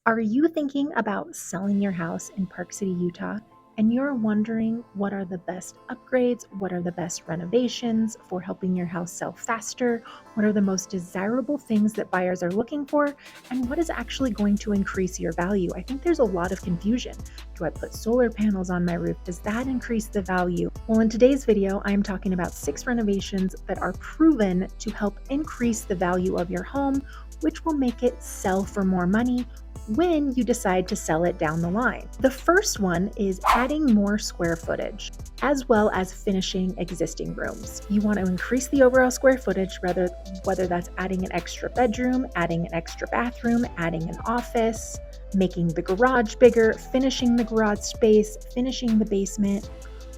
Are you thinking about selling your house in Park City, Utah, and you're wondering what are the best upgrades, what are the best renovations for helping your house sell faster, what are the most desirable things that buyers are looking for, and what is actually going to increase your value? I think there's a lot of confusion. Do I put solar panels on my roof? Does that increase the value? Well, in today's video, I'm talking about 6 renovations that are proven to help increase the value of your home, which will make it sell for more money when you decide to sell it down the line. The first one is adding more square footage, as well as finishing existing rooms. You want to increase the overall square footage, whether that's adding an extra bedroom, adding an extra bathroom, adding an office, making the garage bigger, finishing the garage space, finishing the basement,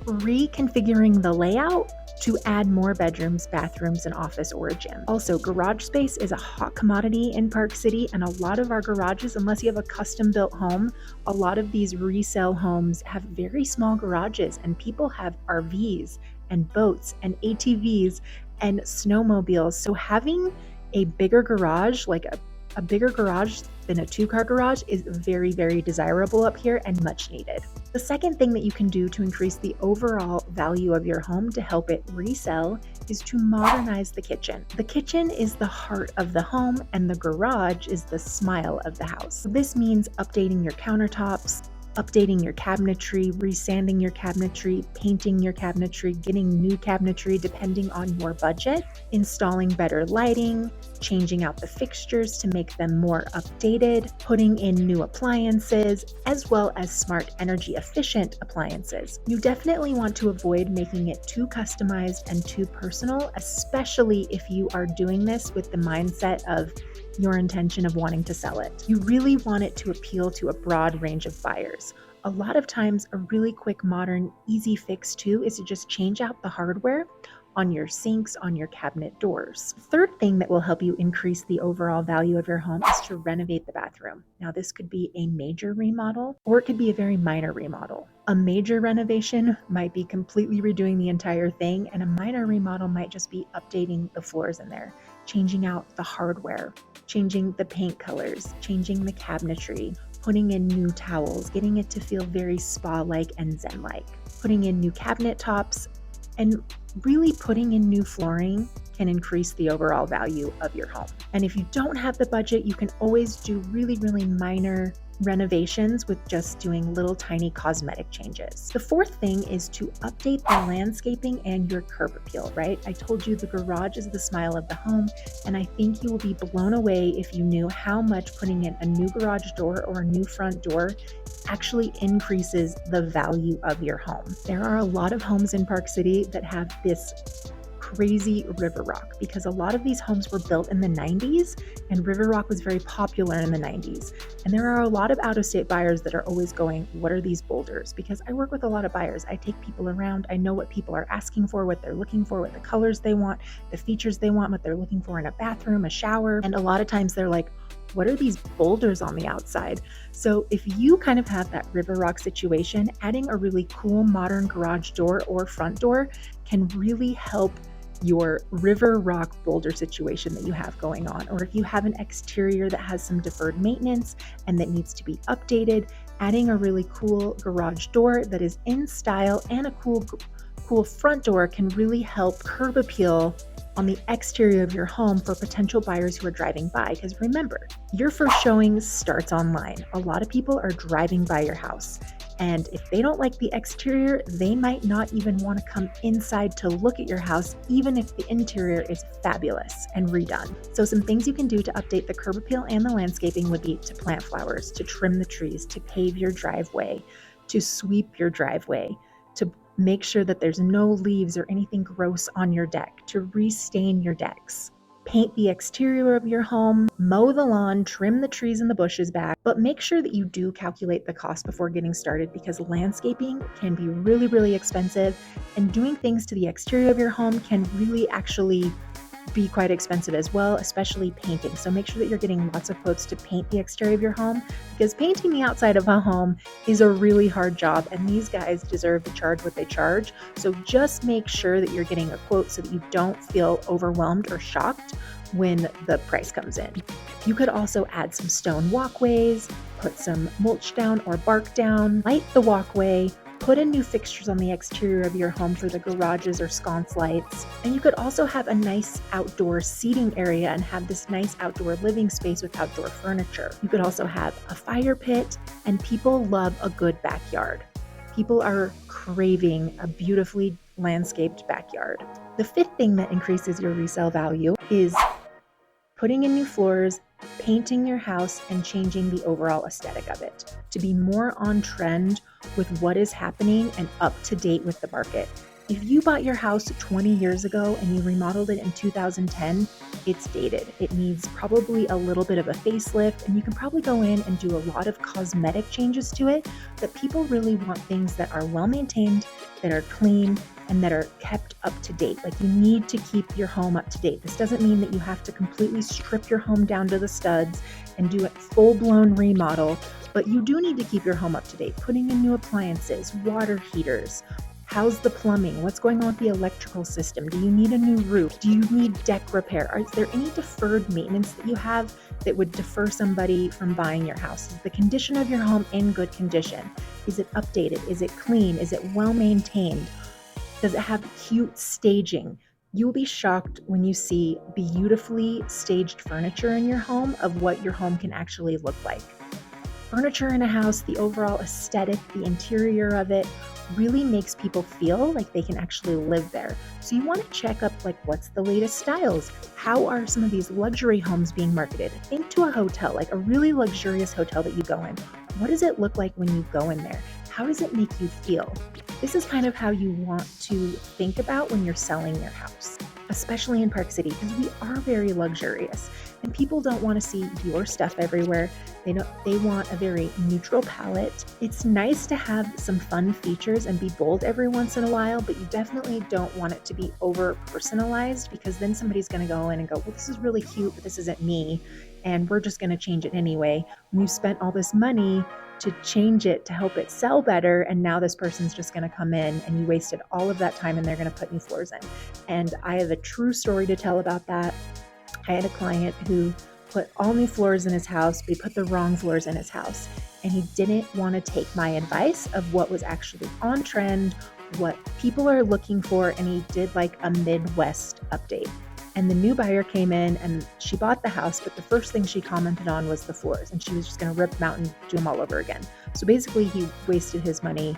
reconfiguring the layout to add more bedrooms, bathrooms, and office or a gym. Also, garage space is a hot commodity in Park City, and a lot of our garages, unless you have a custom built home, a lot of these resale homes have very small garages, and people have RVs and boats and ATVs and snowmobiles. So having a bigger garage, like a bigger garage than a 2-car garage, is very, very desirable up here and much needed. The second thing that you can do to increase the overall value of your home to help it resell is to modernize the kitchen. The kitchen is the heart of the home, and the garage is the smile of the house. This means updating your countertops, updating your cabinetry, resanding your cabinetry, painting your cabinetry, getting new cabinetry depending on your budget, installing better lighting, changing out the fixtures to make them more updated, putting in new appliances, as well as smart energy efficient appliances. You definitely want to avoid making it too customized and too personal, especially if you are doing this with the mindset of your intention of wanting to sell it. You really want it to appeal to a broad range of buyers. A lot of times, a really quick, modern, easy fix too is to just change out the hardware on your sinks, on your cabinet doors. Third thing that will help you increase the overall value of your home is to renovate the bathroom. Now, this could be a major remodel, or it could be a very minor remodel. A major renovation might be completely redoing the entire thing, and a minor remodel might just be updating the floors in there, changing out the hardware, changing the paint colors, changing the cabinetry, putting in new towels, getting it to feel very spa-like and zen-like, putting in new cabinet tops, and really putting in new flooring can increase the overall value of your home. And if you don't have the budget, you can always do really, really minor renovations with just doing little tiny cosmetic changes. The fourth thing is to update the landscaping and your curb appeal, right? I told you the garage is the smile of the home, and I think you will be blown away if you knew how much putting in a new garage door or a new front door actually increases the value of your home. There are a lot of homes in Park City that have this crazy river rock because a lot of these homes were built in the 90s and river rock was very popular in the 90s. And there are a lot of out-of-state buyers that are always going, what are these boulders? Because I work with a lot of buyers. I take people around. I know what people are asking for, what they're looking for, what the colors they want, the features they want, what they're looking for in a bathroom, a shower. And a lot of times they're like, what are these boulders on the outside? So if you kind of have that river rock situation, adding a really cool modern garage door or front door can really help your river rock boulder situation that you have going on. Or if you have an exterior that has some deferred maintenance and that needs to be updated, adding a really cool garage door that is in style and a cool front door can really help curb appeal on the exterior of your home for potential buyers who are driving by. Because remember, your first showing starts online. A lot of people are driving by your house. And if they don't like the exterior, they might not even want to come inside to look at your house, even if the interior is fabulous and redone. So some things you can do to update the curb appeal and the landscaping would be to plant flowers, to trim the trees, to pave your driveway, to sweep your driveway, to make sure that there's no leaves or anything gross on your deck, to restain your decks. Paint the exterior of your home, mow the lawn, trim the trees and the bushes back, but make sure that you do calculate the cost before getting started because landscaping can be really, really expensive, and doing things to the exterior of your home can really actually be quite expensive as well, especially painting. So make sure that you're getting lots of quotes to paint the exterior of your home because painting the outside of a home is a really hard job and these guys deserve to charge what they charge. So just make sure that you're getting a quote so that you don't feel overwhelmed or shocked when the price comes in. You could also add some stone walkways, put some mulch down or bark down, light the walkway, put in new fixtures on the exterior of your home for the garages or sconce lights. And you could also have a nice outdoor seating area and have this nice outdoor living space with outdoor furniture. You could also have a fire pit, and people love a good backyard. People are craving a beautifully landscaped backyard. The fifth thing that increases your resale value is putting in new floors, painting your house, and changing the overall aesthetic of it to be more on trend with what is happening and up to date with the market. If you bought your house 20 years ago and you remodeled it in 2010, it's dated. It needs probably a little bit of a facelift, and you can probably go in and do a lot of cosmetic changes to it, but people really want things that are well maintained, that are clean, and that are kept up to date. Like, you need to keep your home up to date. This doesn't mean that you have to completely strip your home down to the studs and do a full-blown remodel, but you do need to keep your home up to date, putting in new appliances, water heaters. How's the plumbing? What's going on with the electrical system? Do you need a new roof? Do you need deck repair? Is there any deferred maintenance that you have that would defer somebody from buying your house? Is the condition of your home in good condition? Is it updated? Is it clean? Is it well maintained? Does it have cute staging? You will be shocked when you see beautifully staged furniture in your home of what your home can actually look like. Furniture in a house, the overall aesthetic, the interior of it really makes people feel like they can actually live there. So you want to check up, like, what's the latest styles? How are some of these luxury homes being marketed? Think to a hotel, like a really luxurious hotel that you go in. What does it look like when you go in there? How does it make you feel? This is kind of how you want to think about when you're selling your house, especially in Park City, because we are very luxurious and people don't want to see your stuff everywhere. They want a very neutral palette. It's nice to have some fun features and be bold every once in a while, but you definitely don't want it to be over personalized, because then somebody's going to go in and go, well, this is really cute, but this isn't me, and we're just going to change it anyway. When you spent all this money to change it to help it sell better, and now this person's just going to come in and you wasted all of that time and they're going to put new floors in. And I have a true story to tell about that. I had a client who put all new floors in his house, but he put the wrong floors in his house, and he didn't want to take my advice of what was actually on trend, what people are looking for, and he did like a Midwest update. And the new buyer came in and she bought the house, but the first thing she commented on was the floors, and she was just going to rip them out and do them all over again. So basically he wasted his money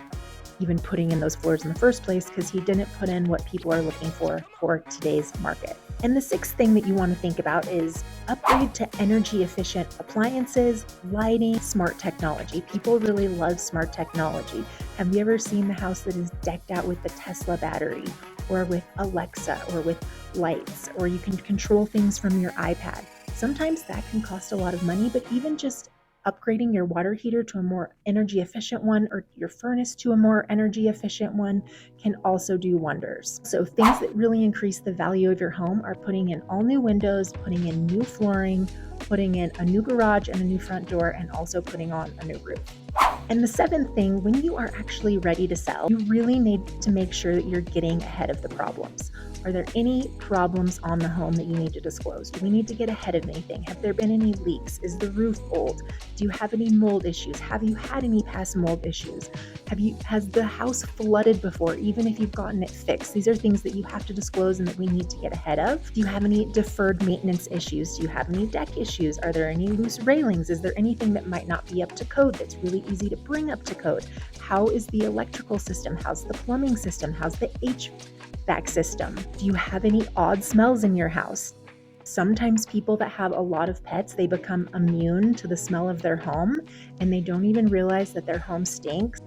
even putting in those floors in the first place, because he didn't put in what people are looking for today's market. And the sixth thing that you want to think about is upgrade to energy efficient appliances, lighting, smart technology. People really love smart technology. Have you ever seen the house that is decked out with the Tesla battery, or with Alexa, or with lights, or you can control things from your iPad? Sometimes that can cost a lot of money, but even just upgrading your water heater to a more energy efficient one, or your furnace to a more energy efficient one, can also do wonders. So things that really increase the value of your home are putting in all new windows, putting in new flooring, putting in a new garage and a new front door, and also putting on a new roof. And the seventh thing, when you are actually ready to sell, you really need to make sure that you're getting ahead of the problems. Are there any problems on the home that you need to disclose? Do we need to get ahead of anything? Have there been any leaks? Is the roof old? Do you have any mold issues? Have you had any past mold issues? Has the house flooded before, even if you've gotten it fixed? These are things that you have to disclose and that we need to get ahead of. Do you have any deferred maintenance issues? Do you have any deck issues? Are there any loose railings? Is there anything that might not be up to code that's really easy to bring up to code? How is the electrical system? How's the plumbing system? How's the HVAC system? Do you have any odd smells in your house? Sometimes people that have a lot of pets, they become immune to the smell of their home and they don't even realize that their home stinks.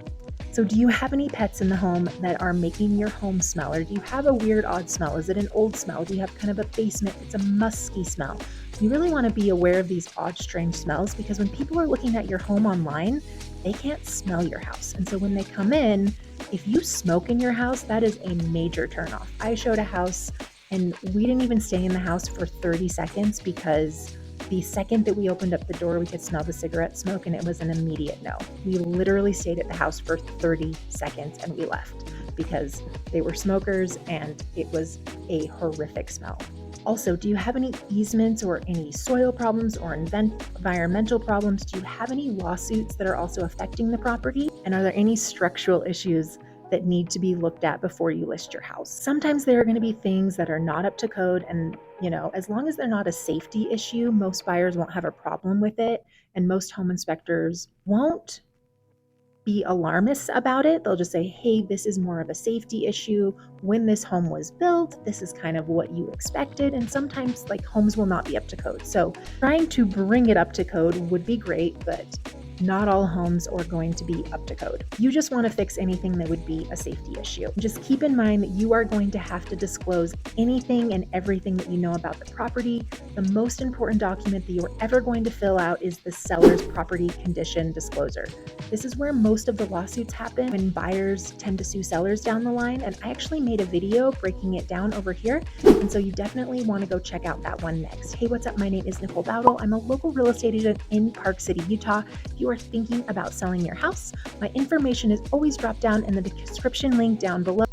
So do you have any pets in the home that are making your home smell? Or do you have a weird, odd smell? Is it an old smell? Do you have kind of a basement? It's a musky smell. You really want to be aware of these odd, strange smells, because when people are looking at your home online, they can't smell your house. And so when they come in, if you smoke in your house, that is a major turnoff. I showed a house and we didn't even stay in the house for 30 seconds because the second that we opened up the door, we could smell the cigarette smoke, and it was an immediate no. We literally stayed at the house for 30 seconds and we left because they were smokers and it was a horrific smell. Also, do you have any easements or any soil problems or environmental problems? Do you have any lawsuits that are also affecting the property? And are there any structural issues that need to be looked at before you list your house? Sometimes there are going to be things that are not up to code, and as long as they're not a safety issue, most buyers won't have a problem with it, and most home inspectors won't be alarmist about it. They'll just say, hey, this is more of a safety issue. When this home was built, this is kind of what you expected. And sometimes homes will not be up to code. So trying to bring it up to code would be great, but not all homes are going to be up to code. You just want to fix anything that would be a safety issue. Just keep in mind that you are going to have to disclose anything and everything that you know about the property. The most important document that you're ever going to fill out is the seller's property condition disclosure. This is where most of the lawsuits happen, when buyers tend to sue sellers down the line. And I actually made a video breaking it down over here. And so you definitely want to go check out that one next. Hey, what's up? My name is Nicole Bowdle. I'm a local real estate agent in Park City, Utah. If you are thinking about selling your house, my information is always dropped down in the description link down below.